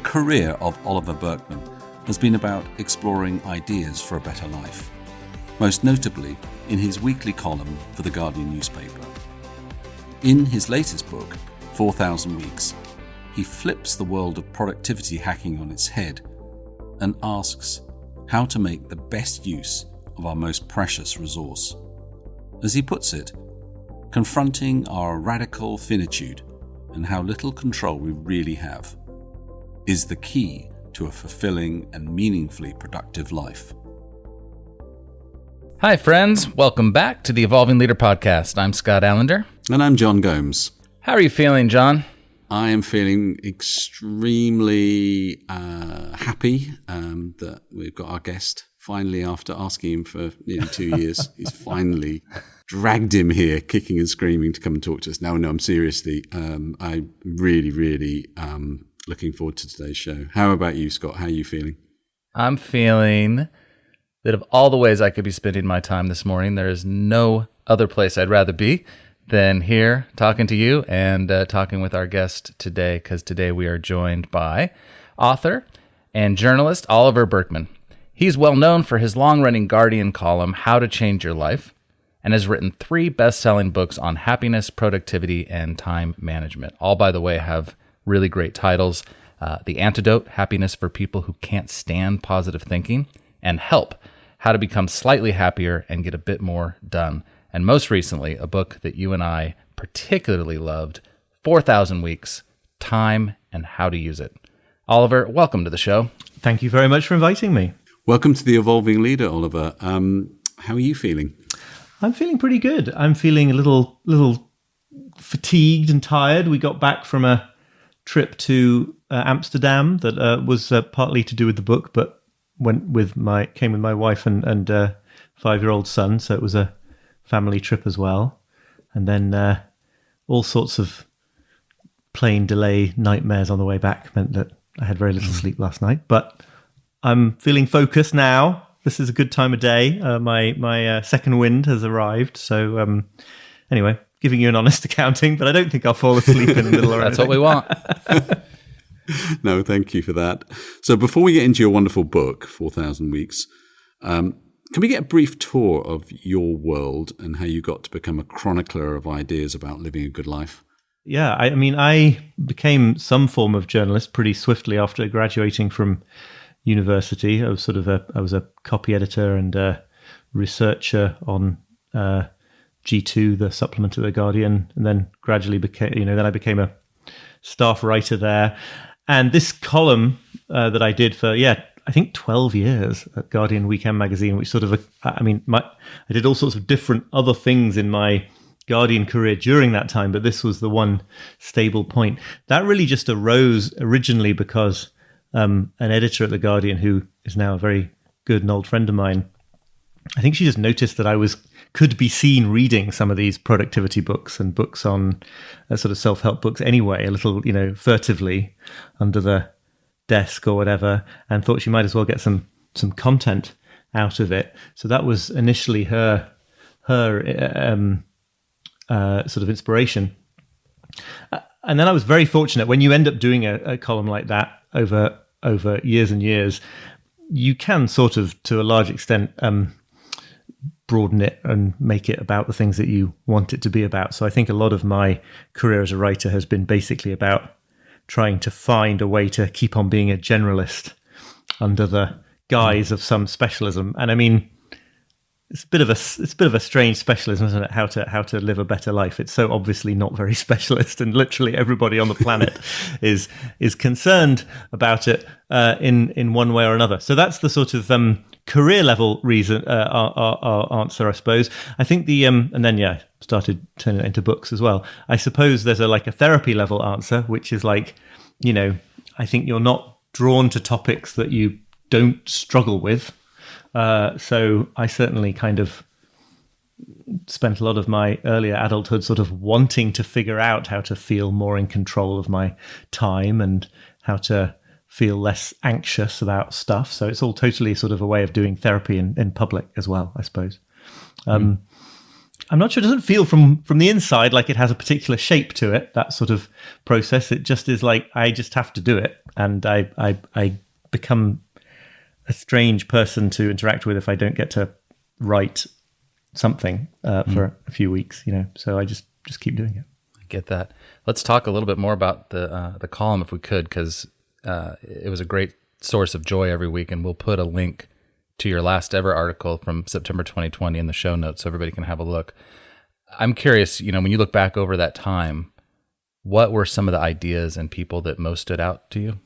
career of Oliver Burkeman has been about exploring ideas for a better life, most notably in his weekly column for the Guardian newspaper. In his latest book, 4,000 Weeks, he flips the world of productivity hacking on its head and asks how to make the best use of our most precious resource. As he puts it, confronting our radical finitude and how little control we really have is the key to a fulfilling and meaningfully productive life. Hi, friends. Welcome back to the Evolving Leader Podcast. I'm Scott Allender. And I'm John Gomes. How are you feeling, John? I am feeling extremely happy that we've got our guest finally, after asking him for nearly 2 years. He's finally dragged him here, kicking and screaming, to come and talk to us. No, I'm seriously. I'm really looking forward to today's show. How about you, Scott? How are you feeling? I'm feeling that of all the ways I could be spending my time this morning, there is no other place I'd rather be than here talking to you and talking with our guest today, because today we are joined by author and journalist Oliver Burkeman. He's well known for his long-running Guardian column, How to Change Your Life, and has written 3 best-selling books on happiness, productivity, and time management. All, by the way, have really great titles. The Antidote, Happiness for People Who Can't Stand Positive Thinking, and Help, How to Become Slightly Happier and Get a Bit More Done. And most recently, a book that you and I particularly loved, 4,000 Weeks, Time and How to Use It. Oliver, welcome to the show. Thank you very much for inviting me. Welcome to the Evolving Leader, Oliver. How are you feeling? I'm feeling pretty good. I'm feeling a little fatigued and tired. We got back from a trip to Amsterdam that was partly to do with the book, but came with my wife and 5-year-old son, so it was a family trip as well. And then all sorts of plane delay nightmares on the way back meant that I had very little sleep last night. But I'm feeling focused now. This is a good time of day. My second wind has arrived. So anyway, giving you an honest accounting, but I don't think I'll fall asleep in the middle or That's anything. what we want. No, thank you for that. So before we get into your wonderful book, 4,000 Weeks, can we get a brief tour of your world and how you got to become a chronicler of ideas about living a good life? Yeah, I mean, I became some form of journalist pretty swiftly after graduating from university. I was a copy editor and a researcher on G2, the supplement of the Guardian, and then gradually I became a staff writer there. And this column that I did for, I think 12 years at Guardian Weekend magazine, which I did all sorts of different other things in my Guardian career during that time, but this was the one stable point. That really just arose originally because an editor at the Guardian, who is now a very good and old friend of mine, I think she just noticed that I could be seen reading some of these productivity books and books on sort of self-help books anyway, a little, furtively under the desk or whatever, and thought she might as well get some content out of it. So that was initially her sort of inspiration. And then I was very fortunate. When you end up doing a column like that over years and years, you can sort of, to a large extent, broaden it and make it about the things that you want it to be about. So I think a lot of my career as a writer has been basically about trying to find a way to keep on being a generalist under the guise of some specialism. And I mean, it's a bit of a strange specialism, isn't it? How to live a better life. It's so obviously not very specialist, and literally everybody on the planet is concerned about it in one way or another. So that's the sort of career level reason our answer, I suppose. I think and then started turning it into books as well. I suppose there's a therapy level answer, which is I think you're not drawn to topics that you don't struggle with. So I certainly kind of spent a lot of my earlier adulthood sort of wanting to figure out how to feel more in control of my time and how to feel less anxious about stuff. So it's all totally sort of a way of doing therapy in public as well, I suppose. I'm not sure, it doesn't feel from the inside like it has a particular shape to it, that sort of process. It just is I just have to do it. and I become a strange person to interact with if I don't get to write something for a few weeks, So I just keep doing it. I get that. Let's talk a little bit more about the column if we could, because it was a great source of joy every week, and we'll put a link to your last ever article from September 2020 in the show notes so everybody can have a look. I'm curious, when you look back over that time, what were some of the ideas and people that most stood out to you?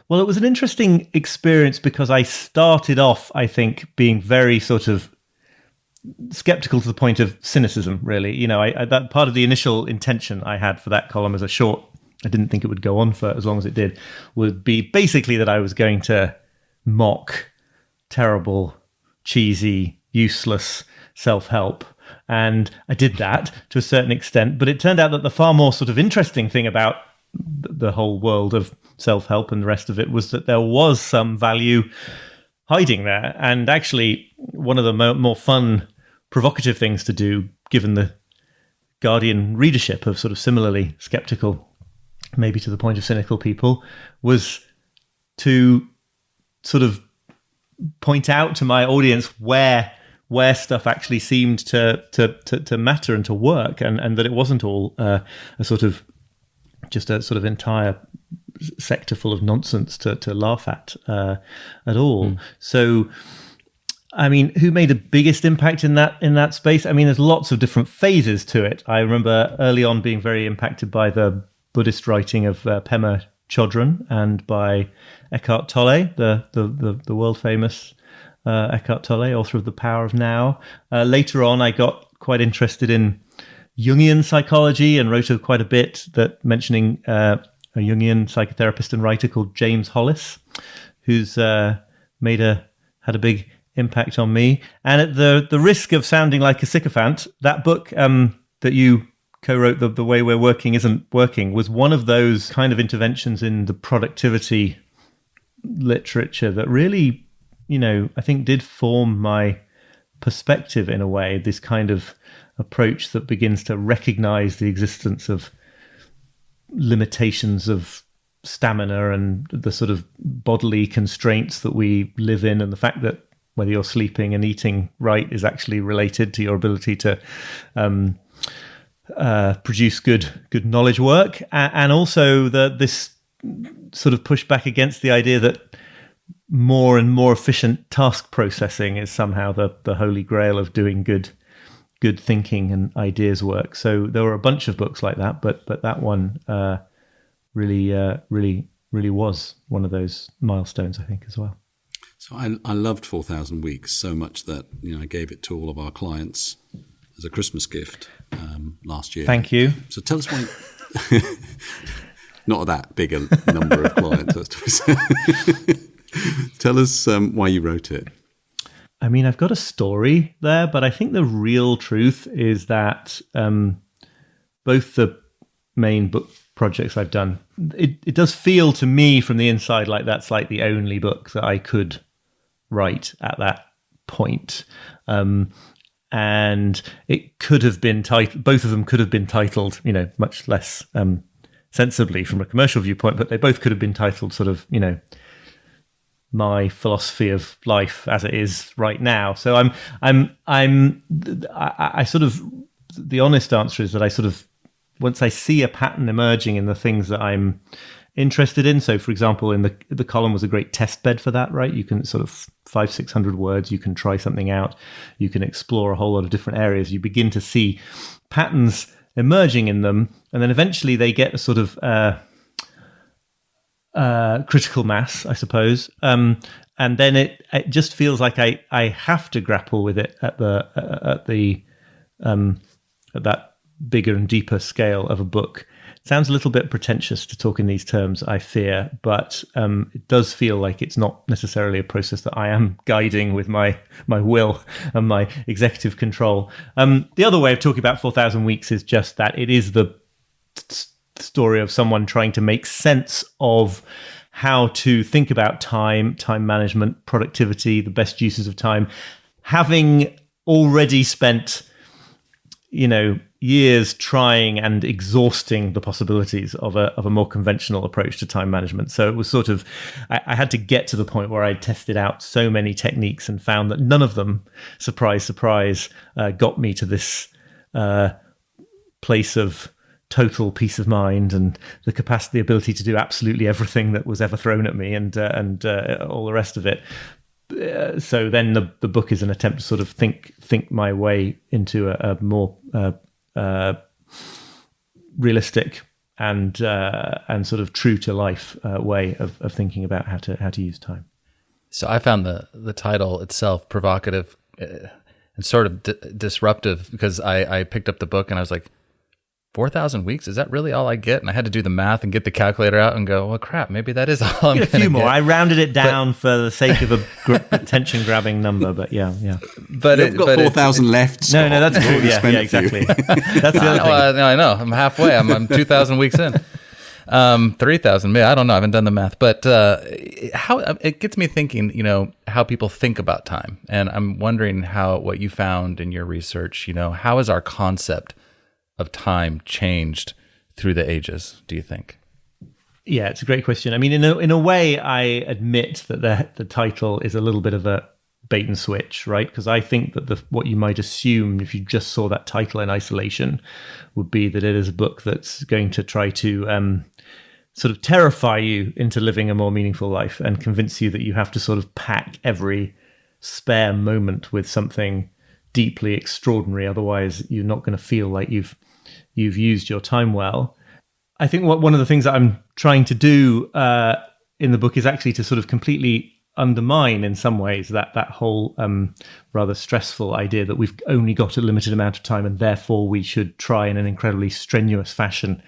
Well, it was an interesting experience because I started off, I think, being very sort of skeptical to the point of cynicism, really. That part of the initial intention I had for that column as a short, I didn't think it would go on for as long as it did, would be basically that I was going to mock terrible, cheesy, useless self-help. And I did that to a certain extent, but it turned out that the far more sort of interesting thing about the whole world of self-help and the rest of it was that there was some value hiding there. And actually, one of the more fun, provocative things to do, given the Guardian readership of sort of similarly skeptical, maybe to the point of cynical people, was to sort of point out to my audience where stuff actually seemed to matter and to work, and that it wasn't all a sort of entire sector full of nonsense to laugh at all. So, I mean, who made the biggest impact in that space? I mean, there's lots of different phases to it. I remember early on being very impacted by the Buddhist writing of Pema Chodron and by Eckhart Tolle, the world famous Eckhart Tolle, author of The Power of Now. Later on, I got quite interested in Jungian psychology and wrote quite a bit mentioning a Jungian psychotherapist and writer called James Hollis, who's had a big impact on me. And at the risk of sounding like a sycophant, that book that you co-wrote, The Way We're Working Isn't Working, was one of those kind of interventions in the productivity literature that really, I think did form my perspective in a way, this kind of approach that begins to recognize the existence of limitations of stamina and the sort of bodily constraints that we live in, and the fact that whether you're sleeping and eating right is actually related to your ability to produce good knowledge work, and also this sort of pushback against the idea that more and more efficient task processing is somehow the holy grail of doing good thinking and ideas work. So there were a bunch of books like that, but that one really was one of those milestones, I think, as well. So I loved 4,000 Weeks so much that I gave it to all of our clients as a Christmas gift last year. Thank you. So tell us why. Not that big a number of clients. That's to say. Tell us why you wrote it. I mean, I've got a story there, but I think the real truth is that both the main book projects I've done, it does feel to me from the inside like that's like the only book that I could write at that point. And it could have been titled, both of them could have been titled, much less sensibly from a commercial viewpoint, but they both could have been titled sort of, my philosophy of life as it is right now. So I sort of, the honest answer is that I sort of, once I see a pattern emerging in the things that I'm interested in. So for example, in the column was a great test bed for that, right? You can sort of 500-600 words, you can try something out, you can explore a whole lot of different areas. You begin to see patterns emerging in them, and then eventually they get a sort of critical mass, I suppose, and then it just feels like I have to grapple with it at that bigger and deeper scale of a book. It sounds a little bit pretentious to talk in these terms, I fear, but it does feel like it's not necessarily a process that I am guiding with my will and my executive control. The other way of talking about 4,000 Weeks is just that it is the story of someone trying to make sense of how to think about time management, productivity, the best uses of time, having already spent, years trying and exhausting the possibilities of a more conventional approach to time management. So it was sort of, I had to get to the point where I tested out so many techniques and found that none of them, surprise, surprise, got me to this place of total peace of mind and the ability to do absolutely everything that was ever thrown at me and all the rest of it. So then the book is an attempt to sort of think my way into a more realistic and sort of true to life way of thinking about how to use time. So I found the title itself provocative and sort of disruptive, because I picked up the book and I was like, 4,000 weeks? Is that really all I get? And I had to do the math and get the calculator out and go, well, crap, maybe that is all I'm going to get. A few more. I rounded it down for the sake of a attention-grabbing number, but yeah. But you've got 4,000 left, Scott. No, that's cool. Yeah, exactly. That's the other thing. I know. I'm halfway. I'm 2,000 weeks in. 3,000, maybe. I don't know. I haven't done the math. But how it gets me thinking, how people think about time. And I'm wondering what you found in your research, how is our concept of time changed through the ages, do you think? Yeah, it's a great question. I mean, in a way, I admit that the title is a little bit of a bait and switch, right? Because I think that what you might assume if you just saw that title in isolation would be that it is a book that's going to try to sort of terrify you into living a more meaningful life and convince you that you have to sort of pack every spare moment with something deeply extraordinary. Otherwise, you're not going to feel like you've used your time well. I think one of the things that I'm trying to do in the book is actually to sort of completely undermine, in some ways, that whole rather stressful idea that we've only got a limited amount of time and therefore we should try in an incredibly strenuous fashion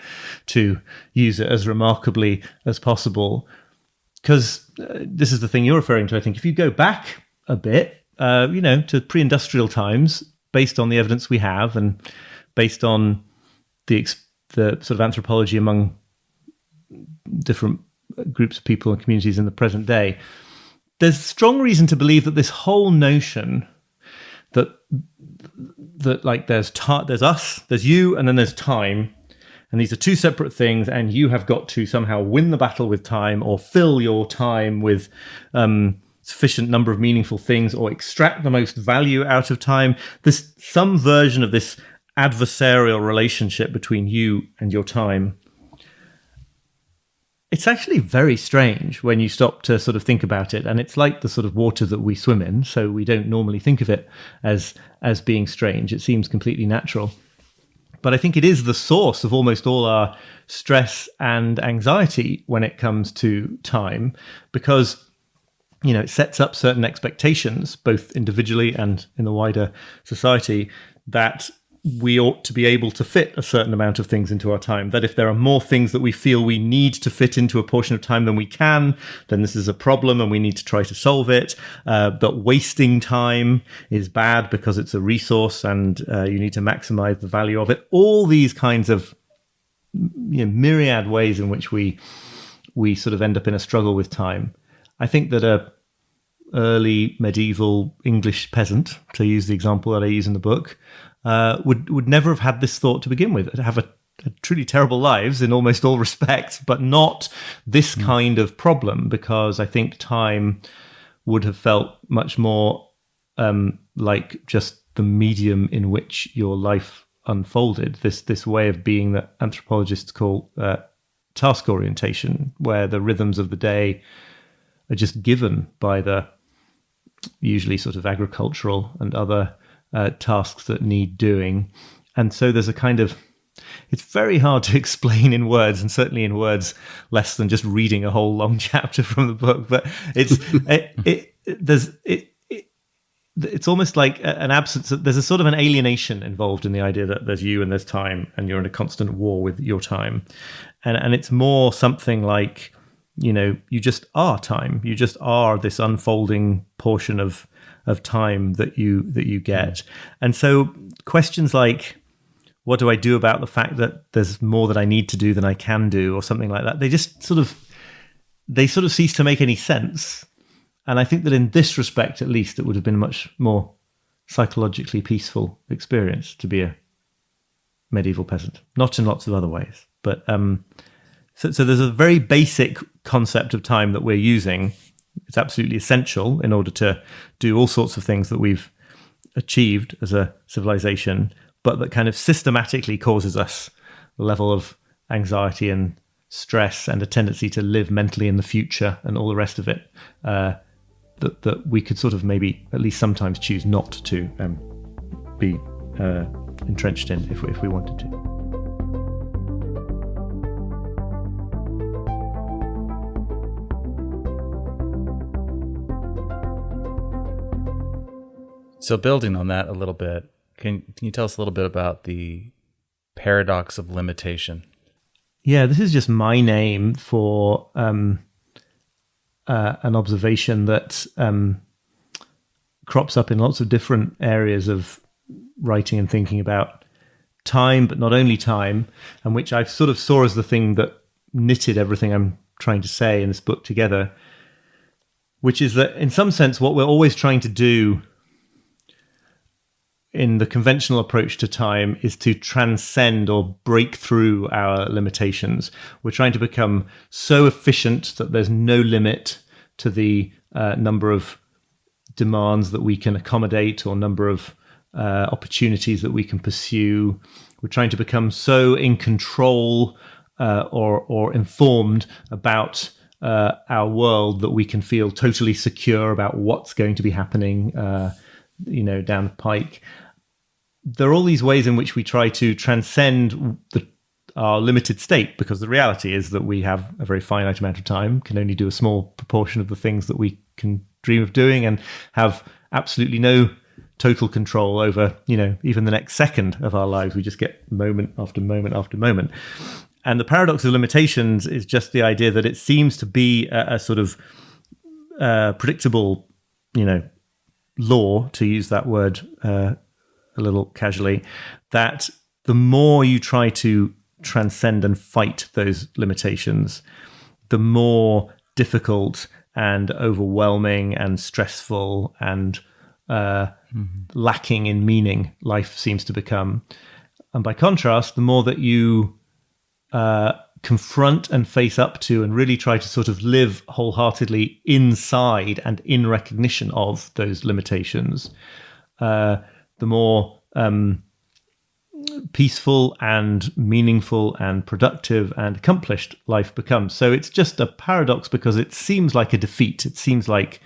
to use it as remarkably as possible. Because this is the thing you're referring to, I think. If you go back a bit, to pre-industrial times, based on the evidence we have and based on the sort of anthropology among different groups of people and communities in the present day, there's strong reason to believe that this whole notion that like there's us, there's you, and then there's time, and these are two separate things, and you have got to somehow win the battle with time or fill your time with sufficient number of meaningful things or extract the most value out of time. There's some version of this adversarial relationship between you and your time. It's actually very strange when you stop to sort of think about it, and it's like the sort of water that we swim in, so we don't normally think of it as being strange. It seems completely natural. But I think it is the source of almost all our stress and anxiety when it comes to time, because it sets up certain expectations, both individually and in the wider society, that we ought to be able to fit a certain amount of things into our time. That if there are more things that we feel we need to fit into a portion of time than we can, then this is a problem and we need to try to solve it. That wasting time is bad because it's a resource and you need to maximize the value of it. All these kinds of myriad ways in which we sort of end up in a struggle with time. I think that a early medieval English peasant, to use the example that I use in the book, would never have had this thought to begin with. Have a truly terrible lives in almost all respects, but not this kind of problem, because I think time would have felt much more like just the medium in which your life unfolded. This way of being that anthropologists call task orientation, where the rhythms of the day are just given by the usually sort of agricultural and other tasks that need doing. And so there's a kind of, it's very hard to explain in words, and certainly in words less than just reading a whole long chapter from the book, but it's almost like an absence. There's a sort of an alienation involved in the idea that there's you and there's time, and you're in a constant war with your time. And it's more something like, you just are time. You just are this unfolding portion of time that you get. And so questions like, what do I do about the fact that there's more that I need to do than I can do, or something like that, they sort of cease to make any sense. And I think that in this respect, at least, it would have been a much more psychologically peaceful experience to be a medieval peasant, not in lots of other ways. But so there's a very basic concept of time that we're using. It's absolutely essential in order to do all sorts of things that we've achieved as a civilization, but that kind of systematically causes us a level of anxiety and stress and a tendency to live mentally in the future and all the rest of it, that we could sort of maybe at least sometimes choose not to be entrenched in if we wanted to. So building on that a little bit, can you tell us a little bit about the paradox of limitation? Yeah, this is just my name for an observation that crops up in lots of different areas of writing and thinking about time, but not only time, and which I sort of saw as the thing that knitted everything I'm trying to say in this book together, which is that in some sense what we're always trying to do in the conventional approach to time is to transcend or break through our limitations. We're trying to become so efficient that there's no limit to the number of demands that we can accommodate or number of opportunities that we can pursue. We're trying to become so in control or informed about our world that we can feel totally secure about what's going to be happening down the pike. There are all these ways in which we try to transcend our limited state, because the reality is that we have a very finite amount of time, can only do a small proportion of the things that we can dream of doing, and have absolutely no total control over, even the next second of our lives. We just get moment after moment after moment. And the paradox of limitations is just the idea that it seems to be a sort of predictable, law, to use that word a little casually, that the more you try to transcend and fight those limitations, the more difficult and overwhelming and stressful and lacking in meaning life seems to become. And by contrast, the more that you confront and face up to and really try to sort of live wholeheartedly inside and in recognition of those limitations, the more peaceful and meaningful and productive and accomplished life becomes. So it's just a paradox because it seems like a defeat. It seems like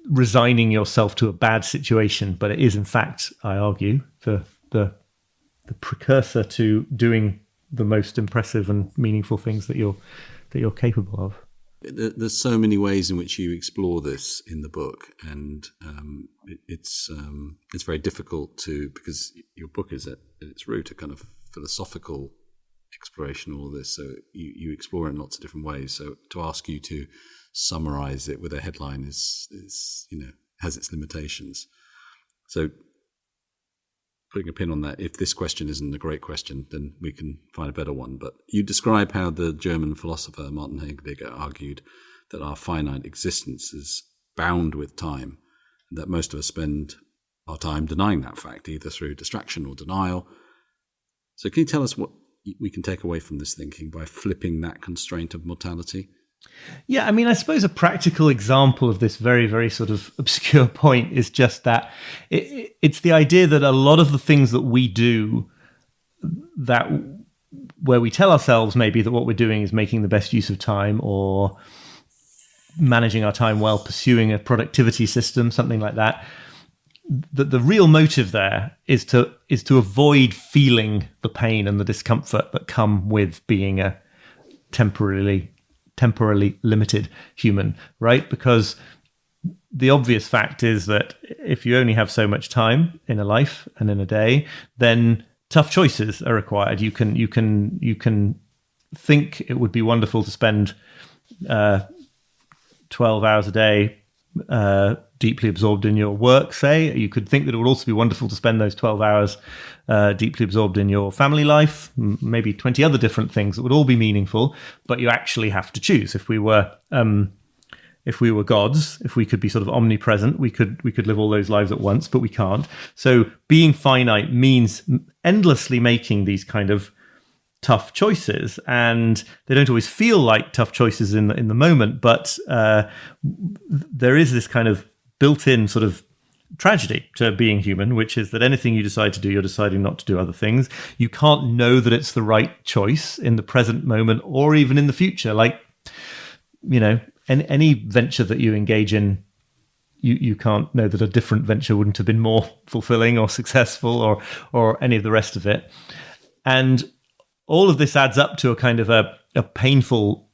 resigning yourself to a bad situation, but it is, in fact, I argue, the precursor to doing the most impressive and meaningful things that you're capable of. There's so many ways in which you explore this in the book, and it's very difficult because your book is at its root a kind of philosophical exploration of all this. So you explore it in lots of different ways. So to ask you to summarize it with a headline is has its limitations. So putting a pin on that, if this question isn't a great question, then we can find a better one. But you describe how the German philosopher Martin Heidegger argued that our finite existence is bound with time, and that most of us spend our time denying that fact, either through distraction or denial. So can you tell us what we can take away from this thinking by flipping that constraint of mortality? Yeah, I mean, I suppose a practical example of this very, very sort of obscure point is just that it's the idea that a lot of the things that we do, that where we tell ourselves maybe that what we're doing is making the best use of time or managing our time well, pursuing a productivity system, something like that, that the real motive there is to avoid feeling the pain and the discomfort that come with being a temporarily limited human, right? Because the obvious fact is that if you only have so much time in a life and in a day, then tough choices are required. You can think it would be wonderful to spend 12 hours a day deeply absorbed in your work, say. You could think that it would also be wonderful to spend those 12 hours deeply absorbed in your family life, maybe 20 other different things that would all be meaningful, but you actually have to choose. If we were if we were gods, if we could be sort of omnipresent, we could live all those lives at once, but we can't. So being finite means endlessly making these kind of tough choices, and they don't always feel like tough choices in the moment, but there is this kind of built-in sort of tragedy to being human, which is that anything you decide to do, you're deciding not to do other things. You can't know that it's the right choice in the present moment or even in the future. Like, any venture that you engage in, you can't know that a different venture wouldn't have been more fulfilling or successful or any of the rest of it. And all of this adds up to a kind of a painful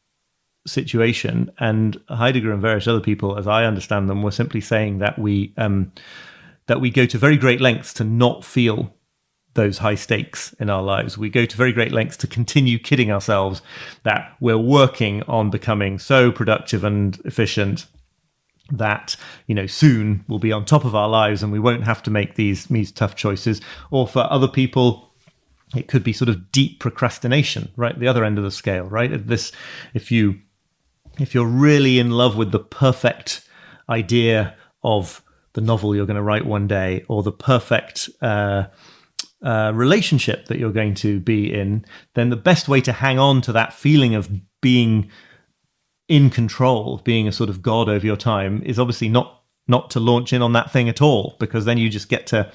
situation. And Heidegger and various other people, as I understand them, were simply saying that we go to very great lengths to not feel those high stakes in our lives. We go to very great lengths to continue kidding ourselves that we're working on becoming so productive and efficient that, soon we'll be on top of our lives and we won't have to make these tough choices. Or for other people, it could be sort of deep procrastination, right? The other end of the scale, right? If you're really in love with the perfect idea of the novel you're going to write one day, or the perfect relationship that you're going to be in, then the best way to hang on to that feeling of being in control, of being a sort of god over your time, is obviously not to launch in on that thing at all, because then you just get to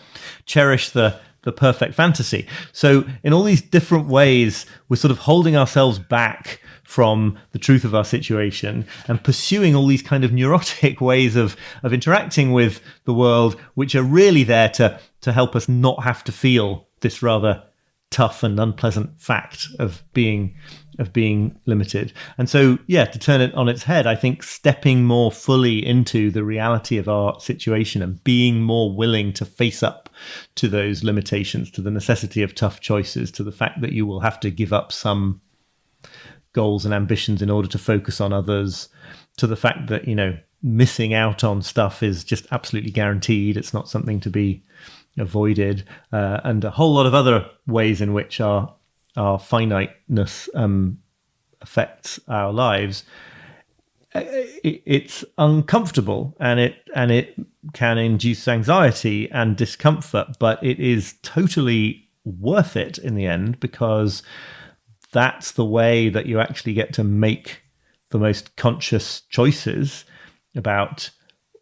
cherish the perfect fantasy. So in all these different ways, we're sort of holding ourselves back from the truth of our situation and pursuing all these kind of neurotic ways of interacting with the world, which are really there to help us not have to feel this rather tough and unpleasant fact of being limited. And so, to turn it on its head, I think stepping more fully into the reality of our situation and being more willing to face up to those limitations, to the necessity of tough choices, to the fact that you will have to give up some goals and ambitions in order to focus on others, to the fact that, missing out on stuff is just absolutely guaranteed. It's not something to be avoided, and a whole lot of other ways in which our finiteness affects our lives. It's uncomfortable and it can induce anxiety and discomfort, but it is totally worth it in the end, because that's the way that you actually get to make the most conscious choices about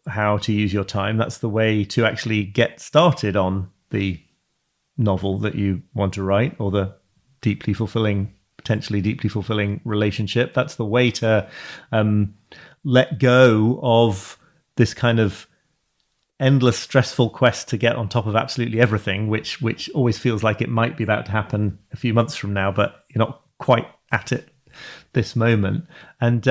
how to use your time. That's the way to actually get started on the novel that you want to write, or the potentially deeply fulfilling relationship. That's the way to let go of this kind of endless stressful quest to get on top of absolutely everything, which always feels like it might be about to happen a few months from now, but you're not quite at it this moment. And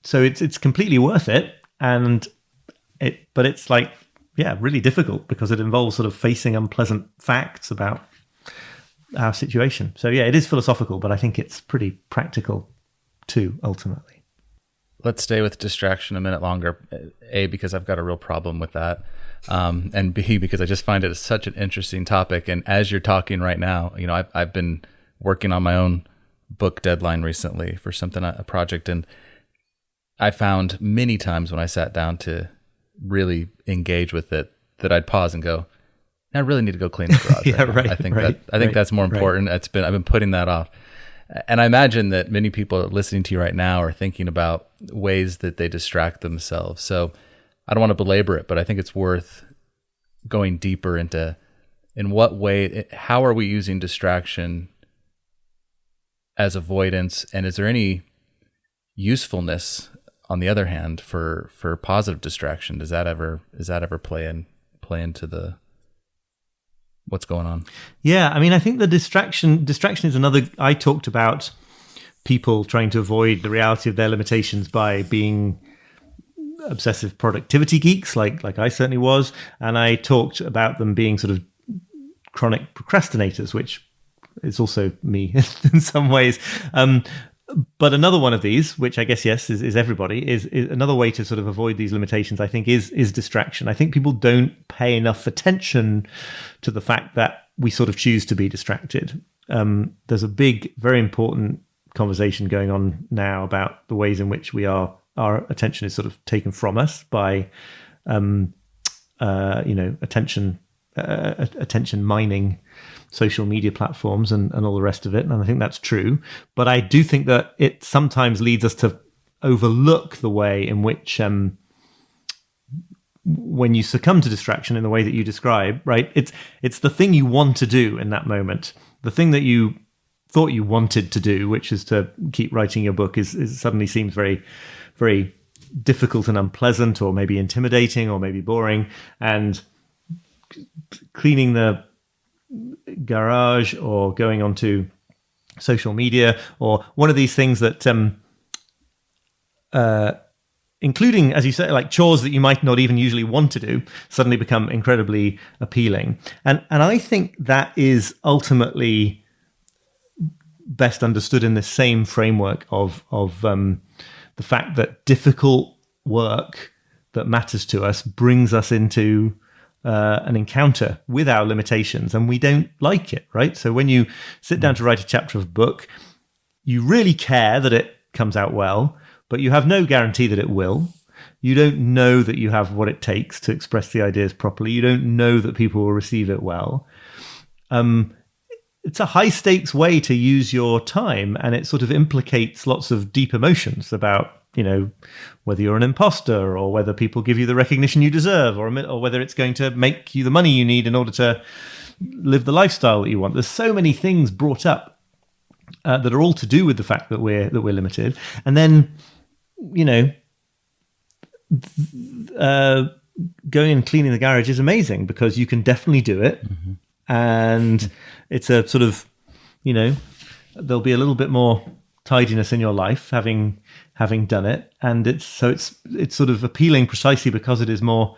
so it's completely worth it. But it's like, really difficult, because it involves sort of facing unpleasant facts about our situation. So it is philosophical, but I think it's pretty practical too, ultimately. Let's stay with distraction a minute longer. A, because I've got a real problem with that. And B, because I just find it such an interesting topic. And as you're talking right now, I've been working on my own book deadline recently for a project. And I found many times when I sat down to really engage with it that I'd pause and go, I really need to go clean the garage. Right. I think that's more important. I've been putting that off. And I imagine that many people listening to you right now are thinking about ways that they distract themselves. So I don't want to belabor it, but I think it's worth going deeper into in what way, how are we using distraction as avoidance? And is there any usefulness, on the other hand, for positive distraction? Does that ever play into the what's going on? Yeah, I mean, I think the distraction is another. I talked about people trying to avoid the reality of their limitations by being obsessive productivity geeks, like I certainly was, and I talked about them being sort of chronic procrastinators, which is also me in some ways. But another one of these, which I guess, yes, is everybody, is another way to sort of avoid these limitations, I think, is distraction. I think people don't pay enough attention to the fact that we sort of choose to be distracted. There's a big, very important conversation going on now about the ways in which we are our attention is sort of taken from us by, attention mining social media platforms and all the rest of it. And I think that's true. But I do think that it sometimes leads us to overlook the way in which, when you succumb to distraction in the way that you describe, right? It's the thing you want to do in that moment. The thing that you thought you wanted to do, which is to keep writing your book, is suddenly seems very, very difficult and unpleasant, or maybe intimidating, or maybe boring. And cleaning the garage, or going onto social media, or one of these things that, including, as you say, like chores that you might not even usually want to do, suddenly become incredibly appealing. And I think that is ultimately best understood in the same framework of the fact that difficult work that matters to us brings us into an encounter with our limitations, and we don't like it, right? So when you sit down to write a chapter of a book, you really care that it comes out well, but you have no guarantee that it will. You don't know that you have what it takes to express the ideas properly. You don't know that people will receive it well. It's a high stakes way to use your time, and it sort of implicates lots of deep emotions about, whether you're an imposter, or whether people give you the recognition you deserve, or whether it's going to make you the money you need in order to live the lifestyle that you want. There's so many things brought up that are all to do with the fact that we're limited. And then, going and cleaning the garage is amazing because you can definitely do it. Mm-hmm. And it's a sort of, there'll be a little bit more tidiness in your life having done it. And it's sort of appealing precisely because it is more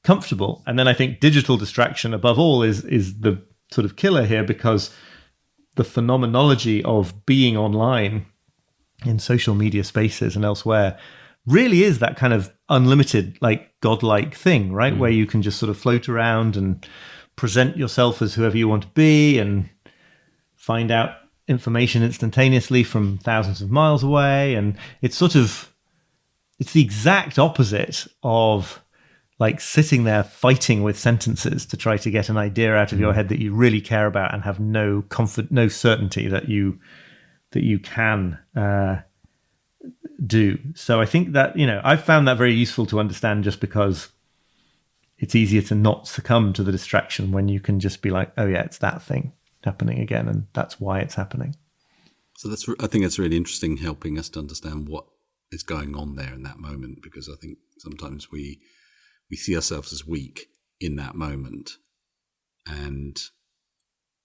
comfortable. And then I think digital distraction above all is the sort of killer here, because the phenomenology of being online in social media spaces and elsewhere really is that kind of unlimited, like godlike thing, right? Mm. Where you can just sort of float around and present yourself as whoever you want to be and find out information instantaneously from thousands of miles away. And it's the exact opposite of like sitting there fighting with sentences to try to get an idea out of your head that you really care about and have no certainty that you can do. So I think that, I've found that very useful to understand, just because it's easier to not succumb to the distraction when you can just be like, oh yeah, it's that thing happening again, and that's why it's happening. So I think it's really interesting, helping us to understand what is going on there in that moment, because I think sometimes we see ourselves as weak in that moment, and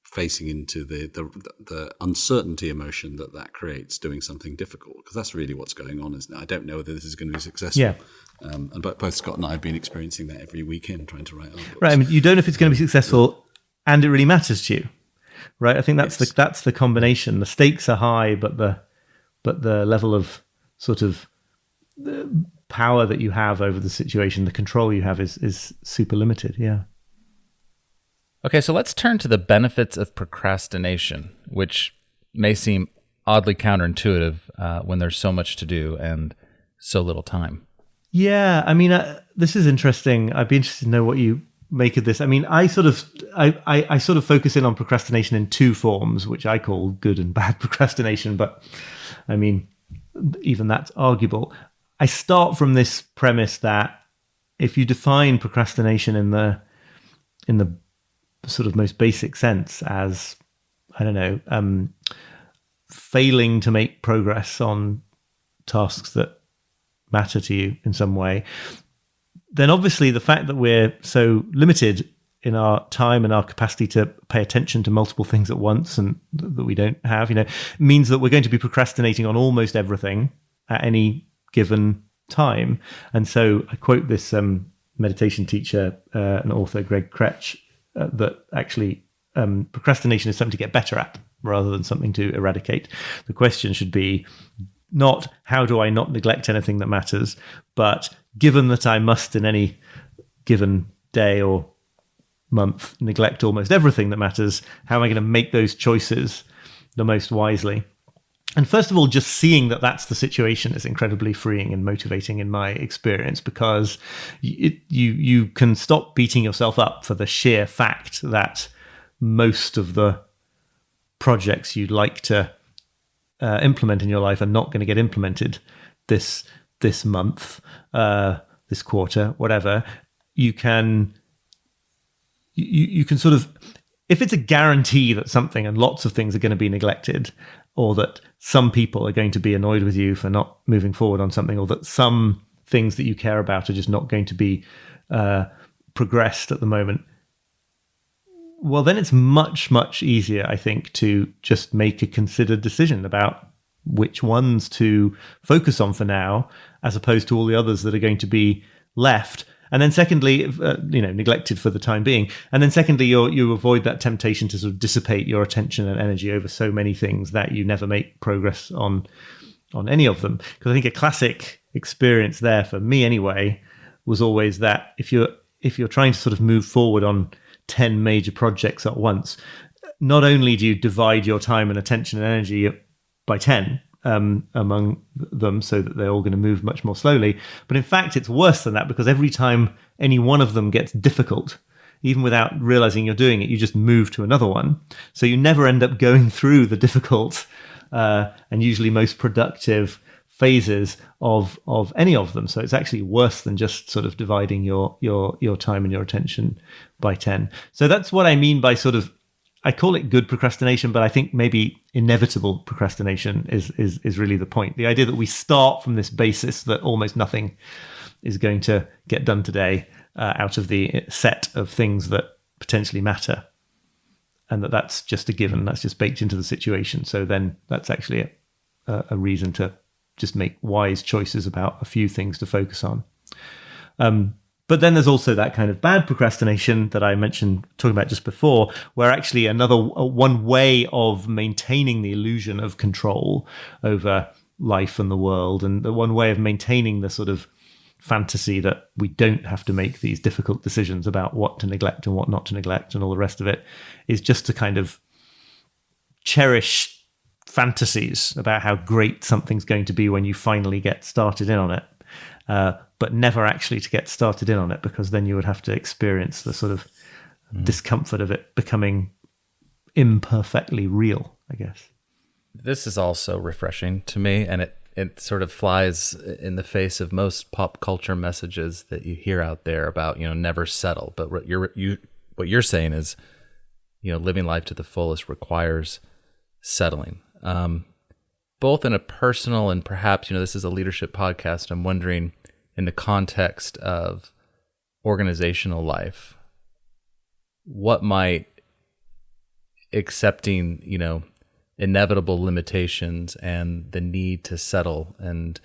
facing into the uncertainty emotion that creates doing something difficult, because that's really what's going on, isn't it? I don't know whether this is going to be successful. Yeah. And both Scott and I have been experiencing that every weekend trying to write our books. Right. I mean, you don't know if it's going to be successful, and it really matters to you, right? I think that's the combination. The stakes are high, but the level of sort of power that you have over the situation, the control you have is super limited. Yeah. Okay, so let's turn to the benefits of procrastination, which may seem oddly counterintuitive when there's so much to do and so little time. Yeah, I mean, this is interesting. I'd be interested to know what you make of this. I mean, I sort of focus in on procrastination in two forms, which I call good and bad procrastination. But I mean, even that's arguable. I start from this premise that if you define procrastination in the sort of most basic sense as, I don't know, failing to make progress on tasks that matter to you in some way, then obviously the fact that we're so limited in our time and our capacity to pay attention to multiple things at once, and that we don't have, means that we're going to be procrastinating on almost everything at any given time. And so I quote this meditation teacher and author, Greg Kretsch, that actually procrastination is something to get better at rather than something to eradicate. The question should be not how do I not neglect anything that matters, but given that I must in any given day or month neglect almost everything that matters, how am I going to make those choices the most wisely? And first of all, just seeing that that's the situation is incredibly freeing and motivating in my experience, because you can stop beating yourself up for the sheer fact that most of the projects you'd like to implement in your life are not going to get implemented this month, this quarter, whatever. You can sort of, if it's a guarantee that something and lots of things are going to be neglected, or that some people are going to be annoyed with you for not moving forward on something, or that some things that you care about are just not going to be progressed at the moment, well, then it's much, much easier, I think, to just make a considered decision about which ones to focus on for now, as opposed to all the others that are going to be left. And then secondly, neglected for the time being. And then secondly, you avoid that temptation to sort of dissipate your attention and energy over so many things that you never make progress on any of them. Because I think a classic experience there, for me anyway, was always that if you're trying to sort of move forward on 10 major projects at once, not only do you divide your time and attention and energy by 10, among them, so that they're all going to move much more slowly. But in fact, it's worse than that, because every time any one of them gets difficult, even without realizing you're doing it, you just move to another one. So you never end up going through the difficult and usually most productive phases of any of them. So it's actually worse than just sort of dividing your time and your attention by 10. So that's what I mean by sort of, I call it good procrastination, but I think maybe inevitable procrastination is really the point. The idea that we start from this basis that almost nothing is going to get done today out of the set of things that potentially matter, and that's just a given, that's just baked into the situation. So then that's actually a reason to just make wise choices about a few things to focus on. But then there's also that kind of bad procrastination that I mentioned, talking about just before, where actually one way of maintaining the illusion of control over life and the world, and the one way of maintaining the sort of fantasy that we don't have to make these difficult decisions about what to neglect and what not to neglect and all the rest of it, is just to kind of cherish fantasies about how great something's going to be when you finally get started in on it. But never actually to get started in on it, because then you would have to experience the sort of discomfort of it becoming imperfectly real, I guess. This is also refreshing to me, and it sort of flies in the face of most pop culture messages that you hear out there about, never settle. But what you're saying is, living life to the fullest requires settling. Both in a personal and perhaps, this is a leadership podcast, I'm wondering, in the context of organizational life, what might accepting, inevitable limitations and the need to settle and,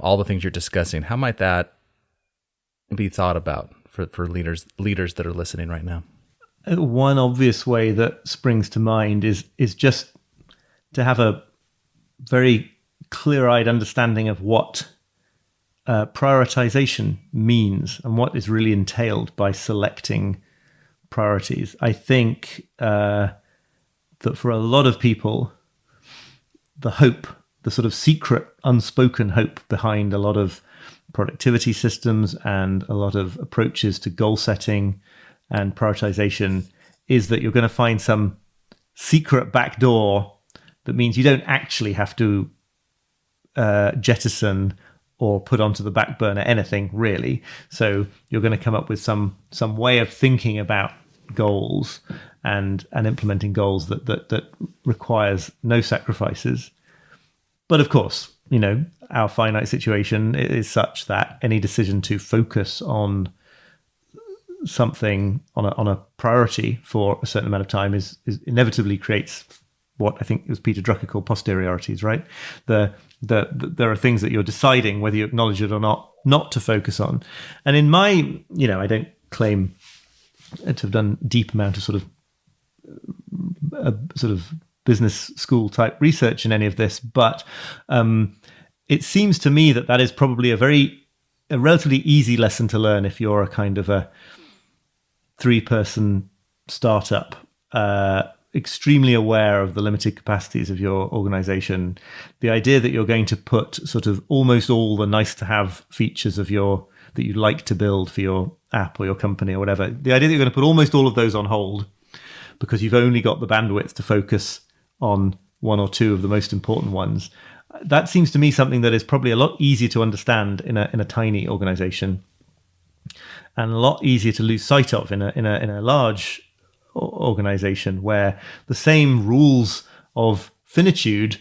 all the things you're discussing, how might that be thought about for leaders that are listening right now? One obvious way that springs to mind is just to have a very clear-eyed understanding of what prioritization means and what is really entailed by selecting priorities. I think that for a lot of people, the hope, the sort of secret, unspoken hope behind a lot of productivity systems and a lot of approaches to goal setting and prioritization is that you're going to find some secret back door that means you don't actually have to jettison or put onto the back burner anything, really. So you're going to come up with some way of thinking about goals and implementing goals that requires no sacrifices. But of course, our finite situation is such that any decision to focus on something, on a priority for a certain amount of time is inevitably creates what I think it was Peter Drucker called posteriorities, right? There are things that you're deciding whether you acknowledge it or not to focus on. And in my, I don't claim to have done deep amount of sort of business school type research in any of this, but it seems to me that is probably a relatively easy lesson to learn if you're a kind of a 3-person startup extremely aware of the limited capacities of your organization, the idea that you're going to put sort of almost all the nice to have features of that you'd like to build for your app or your company or whatever, the idea that you're going to put almost all of those on hold because you've only got the bandwidth to focus on one or two of the most important ones, that seems to me something that is probably a lot easier to understand in a tiny organization, and a lot easier to lose sight of in a large organization where the same rules of finitude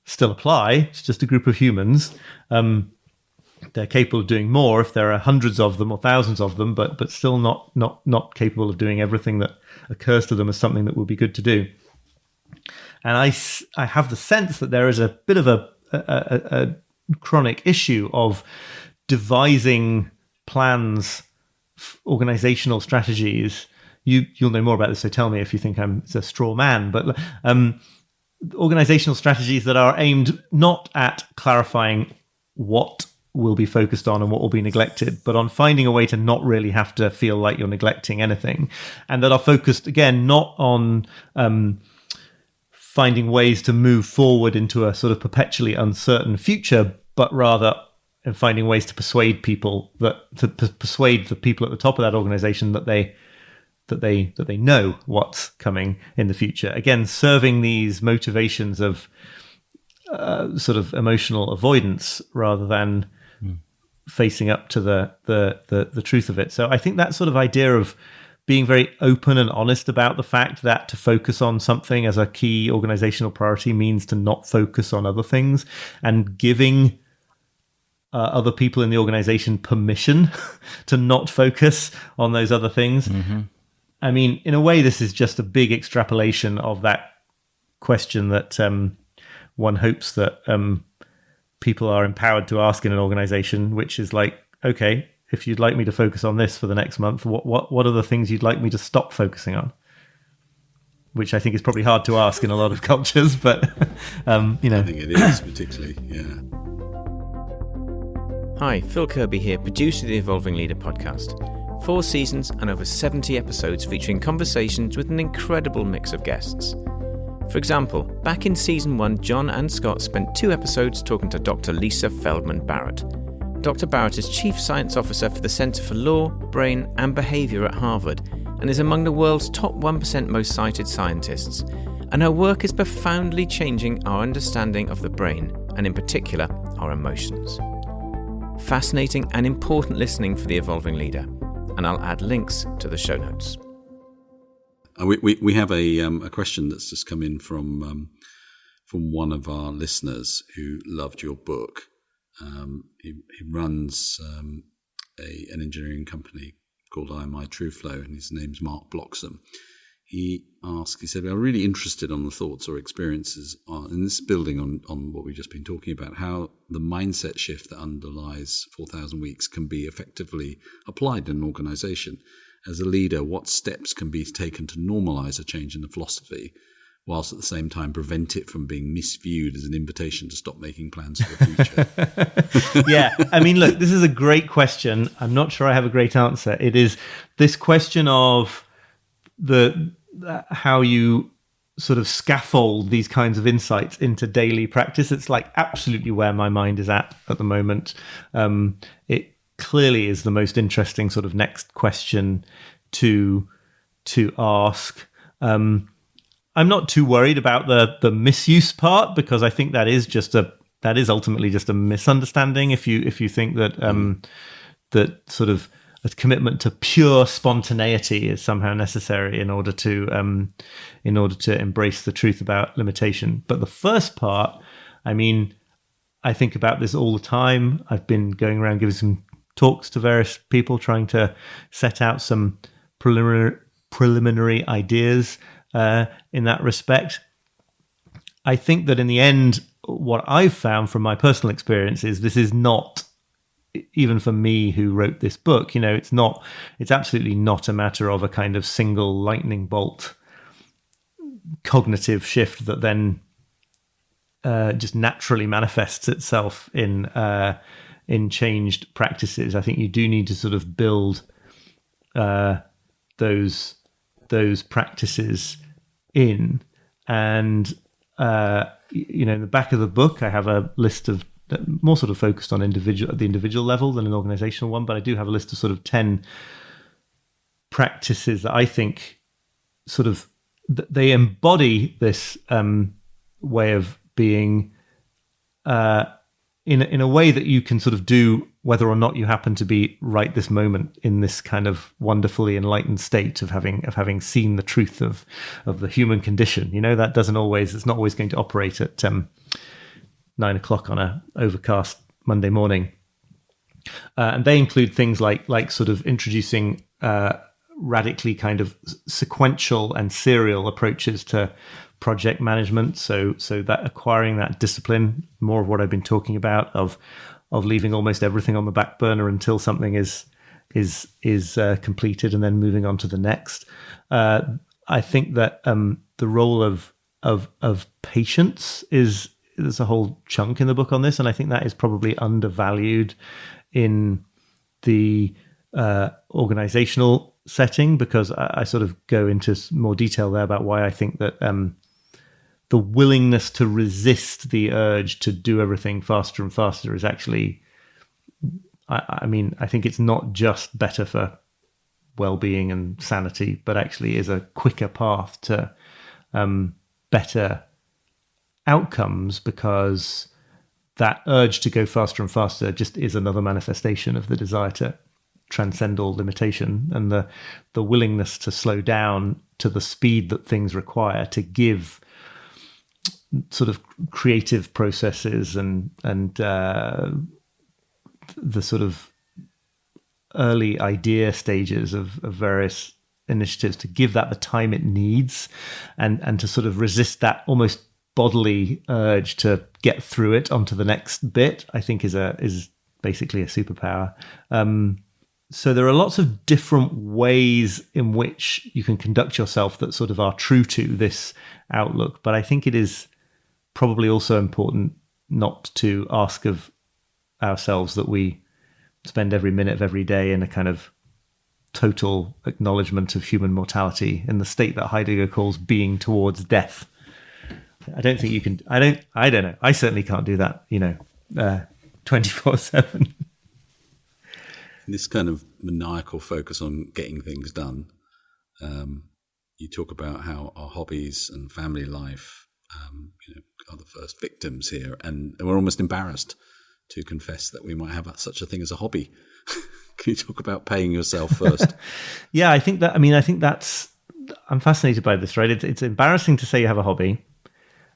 still apply. It's just a group of humans. They're capable of doing more if there are hundreds of them or thousands of them, but still not capable of doing everything that occurs to them as something that would be good to do. And I have the sense that there is a bit of a chronic issue of devising plans, organizational strategies. You'll know more about this, so tell me if you think I'm a straw man, but organizational strategies that are aimed not at clarifying what will be focused on and what will be neglected, but on finding a way to not really have to feel like you're neglecting anything, and that are focused, again, not on finding ways to move forward into a sort of perpetually uncertain future, but rather in finding ways to persuade persuade the people at the top of that organization that they know what's coming in the future. Again, serving these motivations of sort of emotional avoidance rather than facing up to the truth of it. So I think that sort of idea of being very open and honest about the fact that to focus on something as a key organizational priority means to not focus on other things, and giving other people in the organization permission to not focus on those other things. Mm-hmm. I mean, in a way, this is just a big extrapolation of that question that one hopes that people are empowered to ask in an organization, which is like, okay, if you'd like me to focus on this for the next month, what are the things you'd like me to stop focusing on? Which I think is probably hard to ask in a lot of cultures, but I think it is, particularly, yeah. Hi, Phil Kirby here, producer of the Evolving Leader podcast. 4 seasons and over 70 episodes featuring conversations with an incredible mix of guests. For example, back in season 1, John and Scott spent 2 episodes talking to Dr. Lisa Feldman Barrett. Dr. Barrett is Chief Science Officer for the Center for Law, Brain and Behavior at Harvard, and is among the world's top 1% most cited scientists. And her work is profoundly changing our understanding of the brain, and in particular, our emotions. Fascinating and important listening for the Evolving Leader, and I'll add links to the show notes. We have a question that's just come in from one of our listeners who loved your book. He runs an engineering company called I My True Flow, and his name's Mark Bloxham. He said, I'm really interested on the thoughts or experiences in this building on what we've just been talking about, how the mindset shift that underlies 4,000 Weeks can be effectively applied in an organization. As a leader, what steps can be taken to normalize a change in the philosophy, whilst at the same time prevent it from being misviewed as an invitation to stop making plans for the future? Yeah, I mean, look, this is a great question. I'm not sure I have a great answer. It is this question of how you sort of scaffold these kinds of insights into daily practice. It's like absolutely where my mind is at the moment. It clearly is the most interesting sort of next question to ask. I'm not too worried about the misuse part, because I think that is ultimately just a misunderstanding. If you think that that sort of a commitment to pure spontaneity is somehow necessary in order to embrace the truth about limitation. But the first part, I mean, I think about this all the time. I've been going around giving some talks to various people, trying to set out some preliminary ideas in that respect. I think that in the end, what I've found from my personal experience is this is not, even for me who wrote this book, it's absolutely not a matter of a kind of single lightning bolt cognitive shift that then just naturally manifests itself in changed practices. I think you do need to sort of build those practices in. And in the back of the book, I have a list of more sort of focused on the individual level than an organizational one, but I do have a list of sort of 10 practices that I think sort of they embody this way of being in a way that you can sort of do whether or not you happen to be right this moment in this kind of wonderfully enlightened state of having seen the truth of the human condition. That it's not always going to operate at 9 o'clock on a overcast Monday morning. And they include things like sort of introducing radically kind of sequential and serial approaches to project management. So that acquiring that discipline, more of what I've been talking about, of leaving almost everything on the back burner until something is completed and then moving on to the next. I think that the role of patience there's a whole chunk in the book on this, and I think that is probably undervalued in the organizational setting, because I sort of go into more detail there about why I think that the willingness to resist the urge to do everything faster and faster is actually, I think it's not just better for well-being and sanity, but actually is a quicker path to better outcomes, because that urge to go faster and faster just is another manifestation of the desire to transcend all limitation, and the willingness to slow down to the speed that things require to give sort of creative processes and the sort of early idea stages of various initiatives, to give that the time it needs, and to sort of resist that almost bodily urge to get through it onto the next bit, I think is basically a superpower. So there are lots of different ways in which you can conduct yourself that sort of are true to this outlook. But I think it is probably also important not to ask of ourselves that we spend every minute of every day in a kind of total acknowledgement of human mortality, in the state that Heidegger calls being towards death. I don't think you can, I don't know. I certainly can't do that, 24/7. This kind of maniacal focus on getting things done. You talk about how our hobbies and family life, are the first victims here, and we're almost embarrassed to confess that we might have such a thing as a hobby. Can you talk about paying yourself first? Yeah, I think that's. I'm fascinated by this. Right, it's embarrassing to say you have a hobby.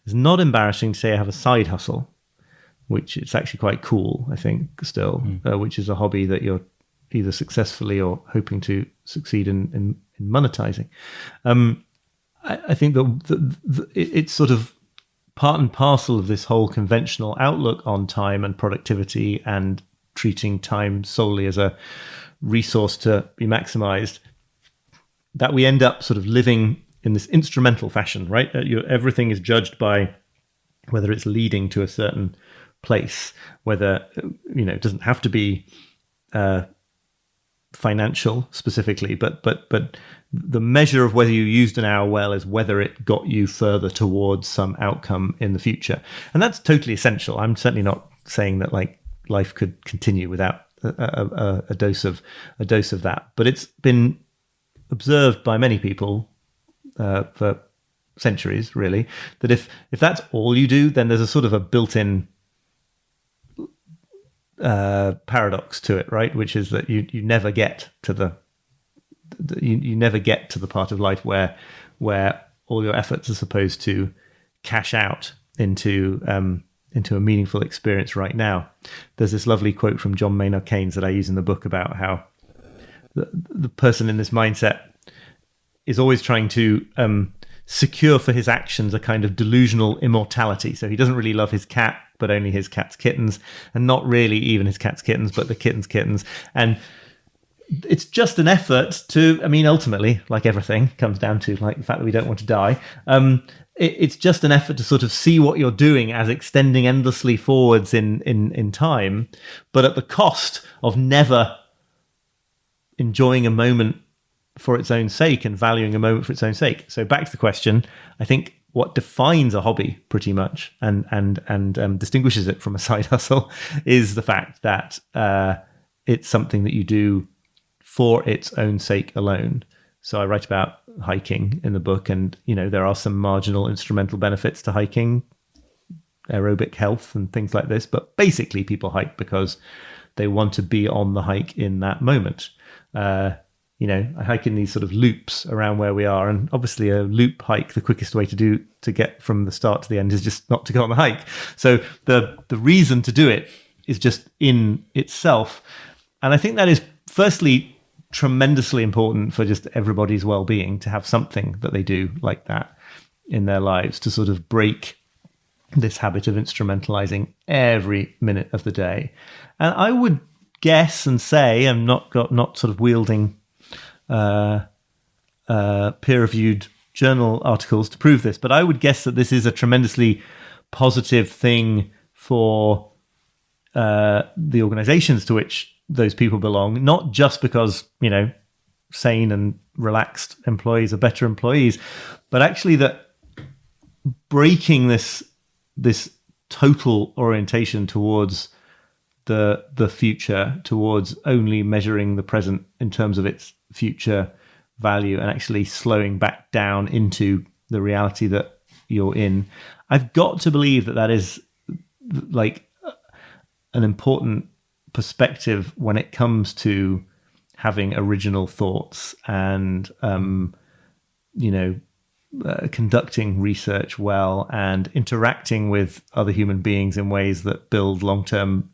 It's not embarrassing to say I have a side hustle, which it's actually quite cool, I think, still, which is a hobby that you're either successfully or hoping to succeed in monetizing. I think that it's sort of part and parcel of this whole conventional outlook on time and productivity and treating time solely as a resource to be maximized, that we end up sort of living in this instrumental fashion, right? Everything is judged by whether it's leading to a certain place, whether, it doesn't have to be financial specifically, but the measure of whether you used an hour well is whether it got you further towards some outcome in the future. And that's totally essential. I'm certainly not saying that life could continue without a dose of that, but it's been observed by many people for centuries, really, that if that's all you do, then there's a sort of a built-in paradox to it, right? Which is that you never get to you never get to the part of life where all your efforts are supposed to cash out into a meaningful experience right now. There's this lovely quote from John Maynard Keynes that I use in the book about how the person in this mindset is always trying to secure for his actions a kind of delusional immortality. So he doesn't really love his cat, but only his cat's kittens, and not really even his cat's kittens, but the kittens. And it's just an effort to, ultimately, like everything, comes down to the fact that we don't want to die. It's just an effort to sort of see what you're doing as extending endlessly forwards in time, but at the cost of never enjoying a moment for its own sake and valuing a moment for its own sake. So back to the question, I think what defines a hobby pretty much and distinguishes it from a side hustle is the fact that it's something that you do for its own sake alone. So I write about hiking in the book, and there are some marginal instrumental benefits to hiking, aerobic health and things like this, but basically people hike because they want to be on the hike in that moment. I hike in these sort of loops around where we are, and obviously a loop hike, the quickest way to get from the start to the end is just not to go on the hike. So the reason to do it is just in itself. And I think that is firstly tremendously important for just everybody's well-being, to have something that they do like that in their lives to sort of break this habit of instrumentalizing every minute of the day. And I would guess and say, I'm not sort of wielding peer-reviewed journal articles to prove this, but I would guess that this is a tremendously positive thing for the organizations to which those people belong, not just because, sane and relaxed employees are better employees, but actually that breaking this total orientation towards the future, towards only measuring the present in terms of its future value, and actually slowing back down into the reality that you're in. I've got to believe that is like an important perspective when it comes to having original thoughts and conducting research well and interacting with other human beings in ways that build long-term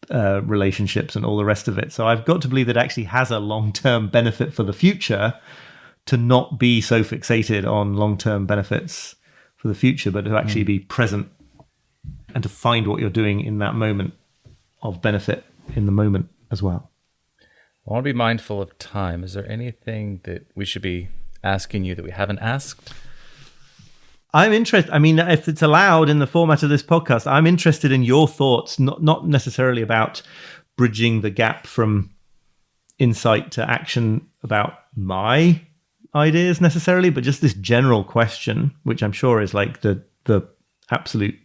relationships and all the rest of it. So I've got to believe that it actually has a long-term benefit for the future to not be so fixated on long-term benefits for the future, but to actually be present and to find what you're doing in that moment of benefit in the moment as well. I want to be mindful of time. Is there anything that we should be asking you that we haven't asked? I'm interested. I mean, if it's allowed in the format of this podcast, I'm interested in your thoughts, not necessarily about bridging the gap from insight to action about my ideas necessarily, but just this general question, which I'm sure is like the absolute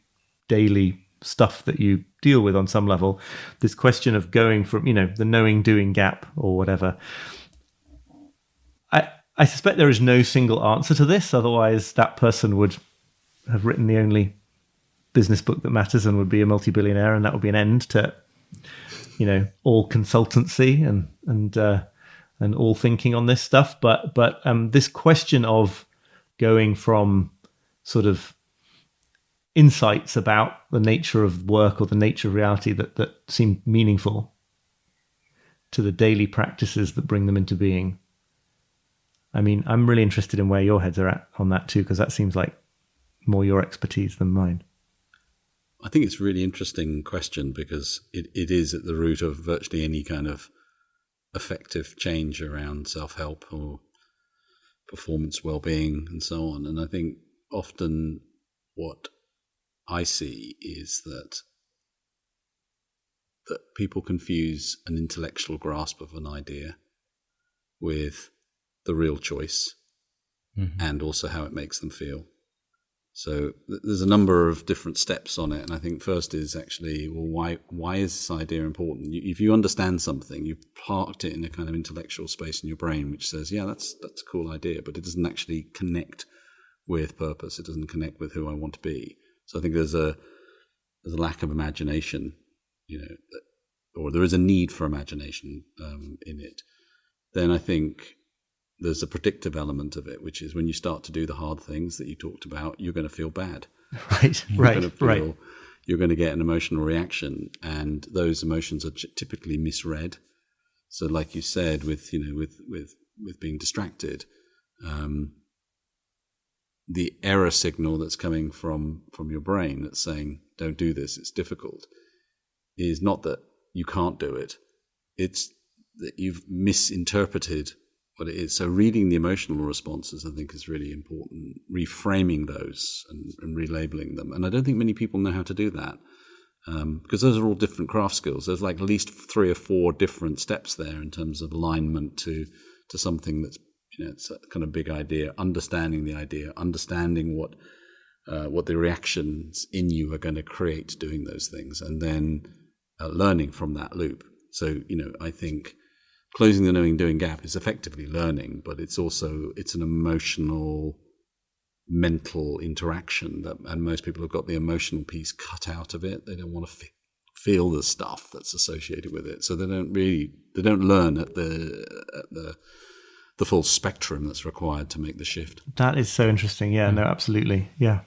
daily stuff that you deal with on some level. This question of going from, the knowing doing gap or whatever. I suspect there is no single answer to this. Otherwise, that person would have written the only business book that matters and would be a multi-billionaire, and that would be an end to, all consultancy and all thinking on this stuff. But this question of going from sort of insights about the nature of work or the nature of reality that seem meaningful to the daily practices that bring them into being. I mean, I'm really interested in where your heads are at on that too, because that seems like more your expertise than mine. I think it's a really interesting question because it is at the root of virtually any kind of effective change around self-help or performance well-being and so on. And I think often what I see is that people confuse an intellectual grasp of an idea with the real choice and also how it makes them feel. So there's a number of different steps on it. And I think first is actually, well, why is this idea important? If you understand something, you've parked it in a kind of intellectual space in your brain, which says, yeah, that's a cool idea, but it doesn't actually connect with purpose. It doesn't connect with who I want to be. So I think there's a lack of imagination, or there is a need for imagination in it. Then I think there's a predictive element of it, which is when you start to do the hard things that you talked about, you're going to feel bad. Right. You're going to get an emotional reaction, and those emotions are typically misread. So, like you said, with being distracted, the error signal that's coming from your brain that's saying, "Don't do this; it's difficult," is not that you can't do it; it's that you've misinterpreted what it is. So reading the emotional responses, I think, is really important, reframing those and relabeling them. And I don't think many people know how to do that because those are all different craft skills. There's like at least 3 or 4 different steps there in terms of alignment to to something that's, it's a kind of big idea, understanding the idea, understanding what the reactions in you are going to create doing those things, and then learning from that loop. So, I think closing the knowing doing gap is effectively learning, but it's an emotional, mental interaction and most people have got the emotional piece cut out of it. They don't want to feel the stuff that's associated with it. So they don't learn at the full spectrum that's required to make the shift. That is so interesting. Yeah, no, absolutely. Yeah.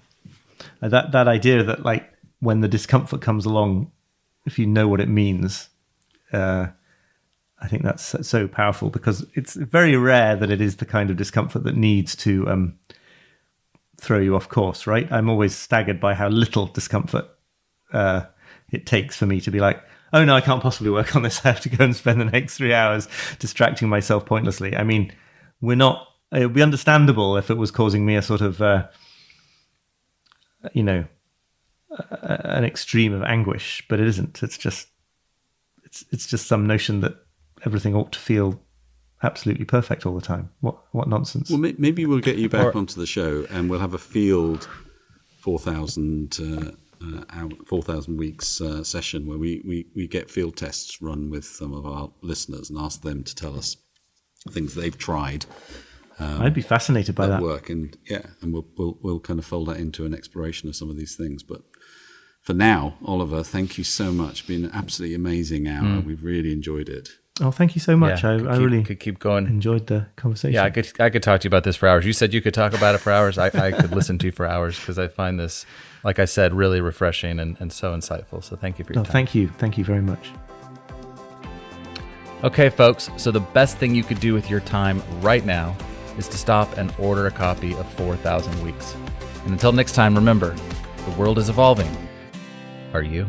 That idea that, like, when the discomfort comes along, if you know what it means, I think that's so powerful, because it's very rare that it is the kind of discomfort that needs to throw you off course, right? I'm always staggered by how little discomfort it takes for me to be like, oh no, I can't possibly work on this. I have to go and spend the next 3 hours distracting myself pointlessly. I mean, it would be understandable if it was causing me a sort of, an extreme of anguish, but it isn't. It's just some notion that everything ought to feel absolutely perfect all the time. What nonsense. Well, maybe we'll get you back onto the show and we'll have a field 4,000 weeks session where we get field tests run with some of our listeners and ask them to tell us things they've tried. I'd be fascinated by that work, and we'll kind of fold that into an exploration of some of these things. But for now, Oliver, thank you so much. It's been an absolutely amazing hour. We've really enjoyed it. Oh, thank you so much. Yeah, I really could keep going. Enjoyed the conversation. Yeah, I could talk to you about this for hours. You said you could talk about it for hours. I could listen to you for hours, because I find this, like I said, really refreshing and so insightful. So thank you for your time. Thank you. Thank you very much. Okay, folks. So the best thing you could do with your time right now is to stop and order a copy of 4,000 Weeks. And until next time, remember, the world is evolving. Are you?